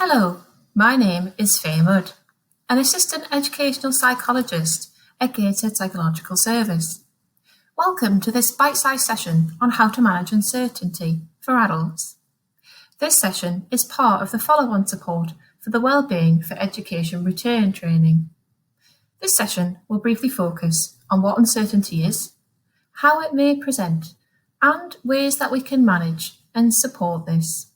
Hello, my name is Faye Mudd, an Assistant Educational Psychologist at Gateshead Psychological Service. Welcome to this bite-sized session on how to manage uncertainty for adults. This session is part of the follow-on support for the Wellbeing for Education Return training. This session will briefly focus on what uncertainty is, how it may present, and ways that we can manage and support this.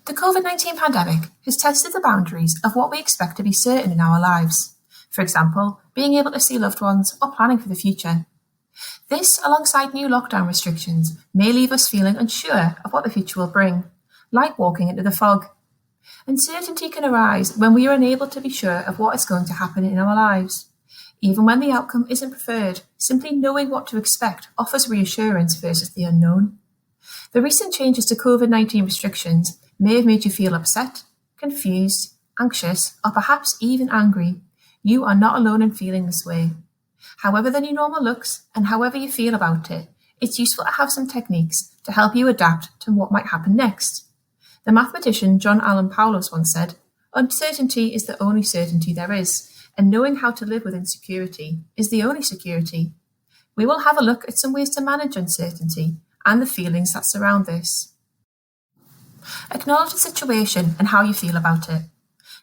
The COVID-19 pandemic has tested the boundaries of what we expect to be certain in our lives. For example, being able to see loved ones or planning for the future. This, alongside new lockdown restrictions, may leave us feeling unsure of what the future will bring, like walking into the fog. Uncertainty can arise when we are unable to be sure of what is going to happen in our lives. Even when the outcome isn't preferred, simply knowing what to expect offers reassurance versus the unknown. The recent changes to COVID-19 restrictions may have made you feel upset, confused, anxious, or perhaps even angry. You are not alone in feeling this way. However the new normal looks and however you feel about it, it's useful to have some techniques to help you adapt to what might happen next. The mathematician John Allen Paulos once said, "Uncertainty is the only certainty there is, and knowing how to live with insecurity is the only security." We will have a look at some ways to manage uncertainty and the feelings that surround this. Acknowledge the situation and how you feel about it.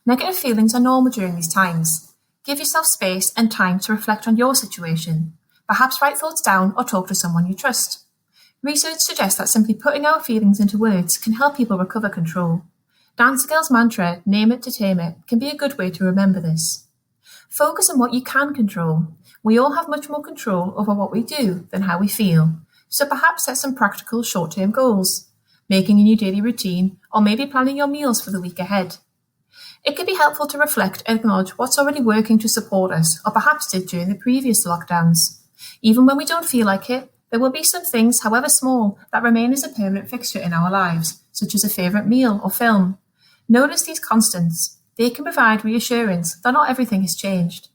Negative feelings are normal during these times. Give yourself space and time to reflect on your situation. Perhaps write thoughts down or talk to someone you trust. Research suggests that simply putting our feelings into words can help people recover control. Dance Girl's mantra, "Name it to tame it," can be a good way to remember this. Focus on what you can control. We all have much more control over what we do than how we feel. So perhaps set some practical short-term goals. Making a new daily routine, or maybe planning your meals for the week ahead. It can be helpful to reflect and acknowledge what's already working to support us, or perhaps did during the previous lockdowns. Even when we don't feel like it, there will be some things, however small, that remain as a permanent fixture in our lives, such as a favourite meal or film. Notice these constants. They can provide reassurance that not everything has changed.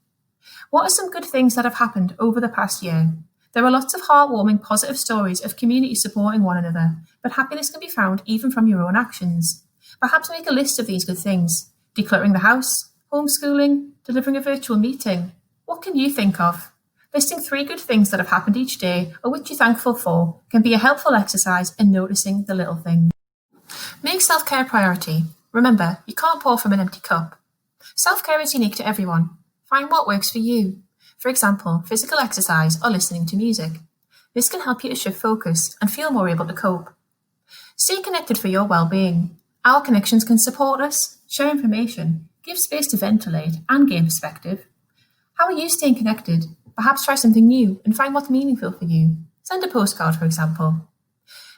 What are some good things that have happened over the past year? There are lots of heartwarming, positive stories of community supporting one another, but happiness can be found even from your own actions. Perhaps make a list of these good things. Decluttering the house, homeschooling, delivering a virtual meeting. What can you think of? Listing 3 good things that have happened each day or which you're thankful for can be a helpful exercise in noticing the little things. Make self-care a priority. Remember, you can't pour from an empty cup. Self-care is unique to everyone. Find what works for you. For example, physical exercise or listening to music. This can help you to shift focus and feel more able to cope. Stay connected for your well-being. Our connections can support us, share information, give space to ventilate, and gain perspective. How are you staying connected? Perhaps try something new and find what's meaningful for you. Send a postcard, for example.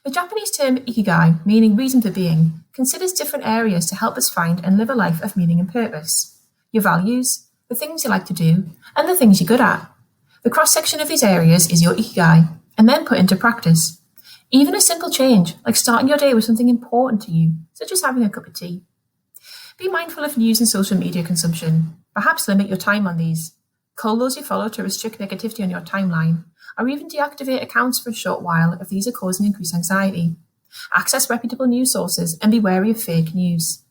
The Japanese term ikigai, meaning reason for being, considers different areas to help us find and live a life of meaning and purpose. Your values, the things you like to do, and the things you're good at. The cross-section of these areas is your ikigai, and then put into practice. Even a simple change, like starting your day with something important to you, such as having a cup of tea. Be mindful of news and social media consumption. Perhaps limit your time on these. Cull those you follow to restrict negativity on your timeline, or even deactivate accounts for a short while if these are causing increased anxiety. Access reputable news sources and be wary of fake news.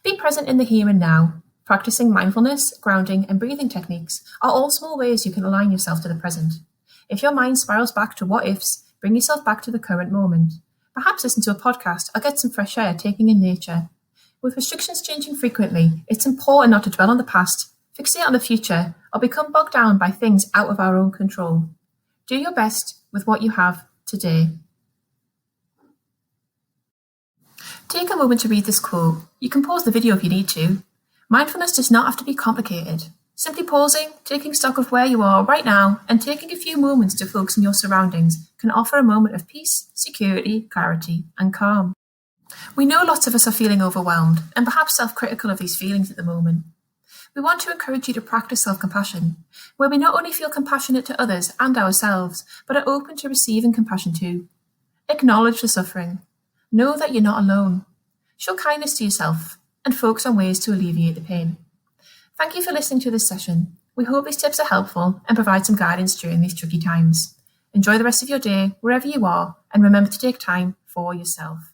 Be present in the here and now. Practicing mindfulness, grounding, and breathing techniques are all small ways you can align yourself to the present. If your mind spirals back to what ifs, bring yourself back to the current moment. Perhaps listen to a podcast or get some fresh air taking in nature. With restrictions changing frequently, it's important not to dwell on the past, fixate on the future, or become bogged down by things out of our own control. Do your best with what you have today. Take a moment to read this quote. You can pause the video if you need to. Mindfulness does not have to be complicated. Simply pausing, taking stock of where you are right now, and taking a few moments to focus on your surroundings can offer a moment of peace, security, clarity, and calm. We know lots of us are feeling overwhelmed and perhaps self-critical of these feelings at the moment. We want to encourage you to practice self-compassion, where we not only feel compassionate to others and ourselves, but are open to receiving compassion too. Acknowledge the suffering. Know that you're not alone. Show kindness to yourself and focus on ways to alleviate the pain. Thank you for listening to this session. We hope these tips are helpful and provide some guidance during these tricky times. Enjoy the rest of your day, wherever you are, and remember to take time for yourself.